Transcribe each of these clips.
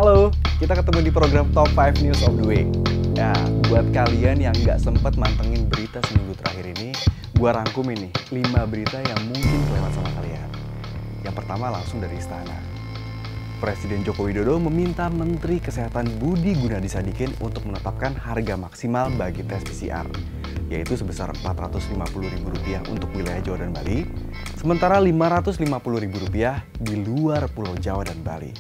Halo, kita ketemu di program Top 5 News of the Week. Ya, buat kalian yang nggak sempet mantengin berita seminggu terakhir ini, gua rangkum ini 5 berita yang mungkin kelewat sama kalian. Yang pertama langsung dari istana. Presiden Joko Widodo meminta Menteri Kesehatan Budi Gunadisadikin untuk menetapkan harga maksimal bagi tes PCR, yaitu sebesar Rp450.000 untuk wilayah Jawa dan Bali, sementara Rp550.000 di luar Pulau Jawa dan Bali.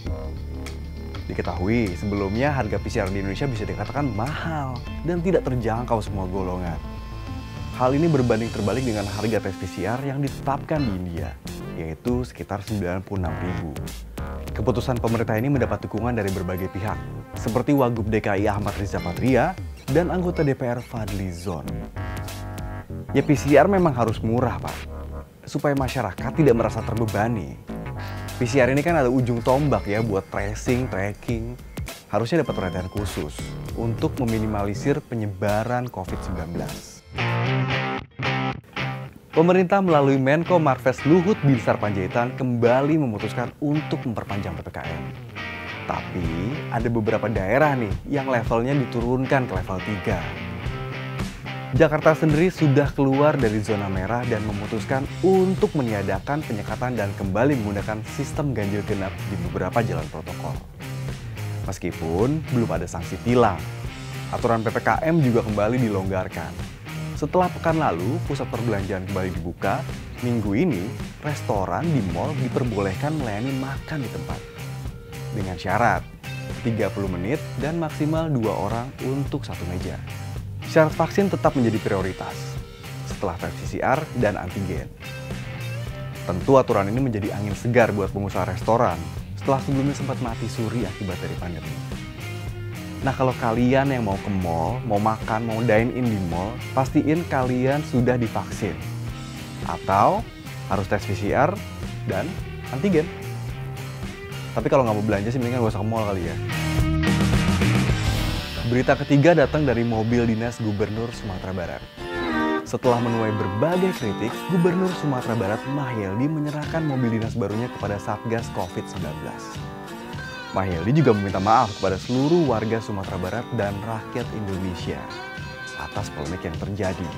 Diketahui, sebelumnya harga PCR di Indonesia bisa dikatakan mahal dan tidak terjangkau semua golongan. Hal ini berbanding terbalik dengan harga tes PCR yang ditetapkan di India, yaitu sekitar Rp96.000. Keputusan pemerintah ini mendapat dukungan dari berbagai pihak, seperti Wagub DKI Ahmad Riza Patria dan anggota DPR Fadly Zon. Ya, PCR memang harus murah, Pak, supaya masyarakat tidak merasa terbebani. PCR ini kan ada ujung tombak ya buat tracing, tracking. Harusnya dapat perhatian khusus untuk meminimalisir penyebaran COVID-19. Pemerintah melalui Menko Marves Luhut Binsar Panjaitan kembali memutuskan untuk memperpanjang PPKM. Tapi ada beberapa daerah nih yang levelnya diturunkan ke level 3. Jakarta sendiri sudah keluar dari zona merah dan memutuskan untuk meniadakan penyekatan dan kembali menggunakan sistem ganjil genap di beberapa jalan protokol. Meskipun belum ada sanksi tilang, aturan PPKM juga kembali dilonggarkan. Setelah pekan lalu, pusat perbelanjaan kembali dibuka, minggu ini restoran di mal diperbolehkan melayani makan di tempat. Dengan syarat 30 menit dan maksimal 2 orang untuk satu meja. Syarat vaksin tetap menjadi prioritas setelah tes PCR dan antigen. Tentu aturan ini menjadi angin segar buat pengusaha restoran setelah sebelumnya sempat mati suri akibat dari pandemi. Nah, kalau kalian yang mau ke mall, mau makan, mau dine-in di mall, pastiin kalian sudah divaksin. Atau harus tes PCR dan antigen. Tapi kalau nggak mau belanja sih mendingan gak usah ke mall kali ya. Berita ketiga datang dari mobil dinas Gubernur Sumatera Barat. Setelah menuai berbagai kritik, Gubernur Sumatera Barat Mahyeldi menyerahkan mobil dinas barunya kepada Satgas COVID-19. Mahyeldi juga meminta maaf kepada seluruh warga Sumatera Barat dan rakyat Indonesia atas polemik yang terjadi.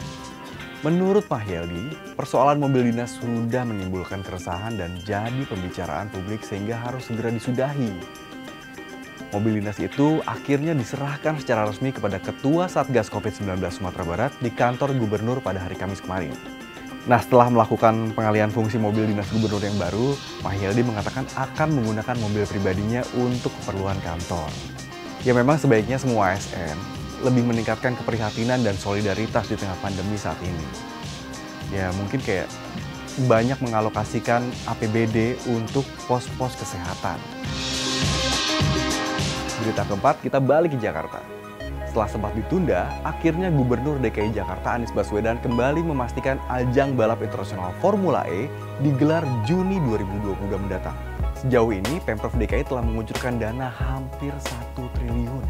Menurut Mahyeldi, persoalan mobil dinas sudah menimbulkan keresahan dan jadi pembicaraan publik sehingga harus segera disudahi. Mobil dinas itu akhirnya diserahkan secara resmi kepada Ketua Satgas COVID-19 Sumatera Barat di kantor gubernur pada hari Kamis kemarin. Nah, setelah melakukan pengalihan fungsi mobil dinas gubernur yang baru, Mahyeldi mengatakan akan menggunakan mobil pribadinya untuk keperluan kantor. Ya, memang sebaiknya semua ASN lebih meningkatkan keprihatinan dan solidaritas di tengah pandemi saat ini. Ya, mungkin kayak banyak mengalokasikan APBD untuk pos-pos kesehatan. Berita keempat, kita balik ke Jakarta. Setelah sempat ditunda, akhirnya Gubernur DKI Jakarta Anies Baswedan kembali memastikan ajang balap internasional Formula E digelar Juni 2022 mendatang. Sejauh ini, Pemprov DKI telah mengucurkan dana hampir 1 triliun.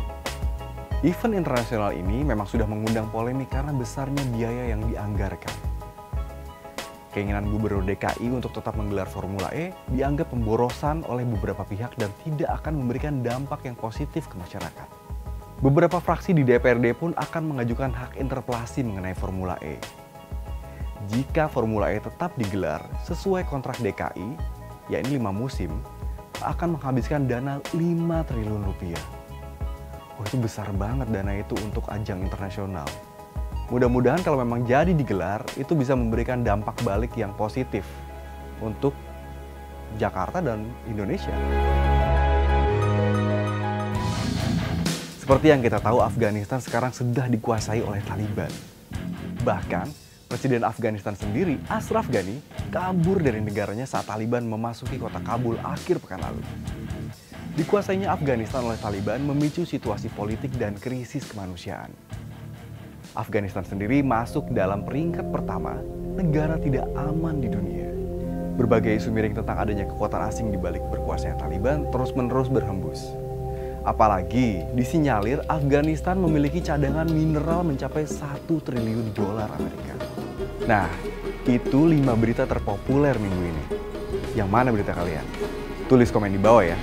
Event internasional ini memang sudah mengundang polemik karena besarnya biaya yang dianggarkan. Keinginan Gubernur DKI untuk tetap menggelar Formula E dianggap pemborosan oleh beberapa pihak dan tidak akan memberikan dampak yang positif ke masyarakat. Beberapa fraksi di DPRD pun akan mengajukan hak interpelasi mengenai Formula E. Jika Formula E tetap digelar sesuai kontrak DKI, yakni 5 musim, akan menghabiskan dana 5 triliun rupiah. Oh, itu besar banget dana itu untuk ajang internasional. Mudah-mudahan kalau memang jadi digelar, itu bisa memberikan dampak balik yang positif untuk Jakarta dan Indonesia. Seperti yang kita tahu, Afghanistan sekarang sudah dikuasai oleh Taliban. Bahkan, Presiden Afghanistan sendiri, Ashraf Ghani, kabur dari negaranya saat Taliban memasuki kota Kabul akhir pekan lalu. Dikuasainya Afghanistan oleh Taliban memicu situasi politik dan krisis kemanusiaan. Afghanistan sendiri masuk dalam peringkat pertama negara tidak aman di dunia. Berbagai isu miring tentang adanya kekuatan asing di balik berkuasanya Taliban terus-menerus berhembus. Apalagi disinyalir Afghanistan memiliki cadangan mineral mencapai 1 triliun dolar Amerika. Nah, itu 5 berita terpopuler minggu ini. Yang mana berita kalian? Tulis komen di bawah ya.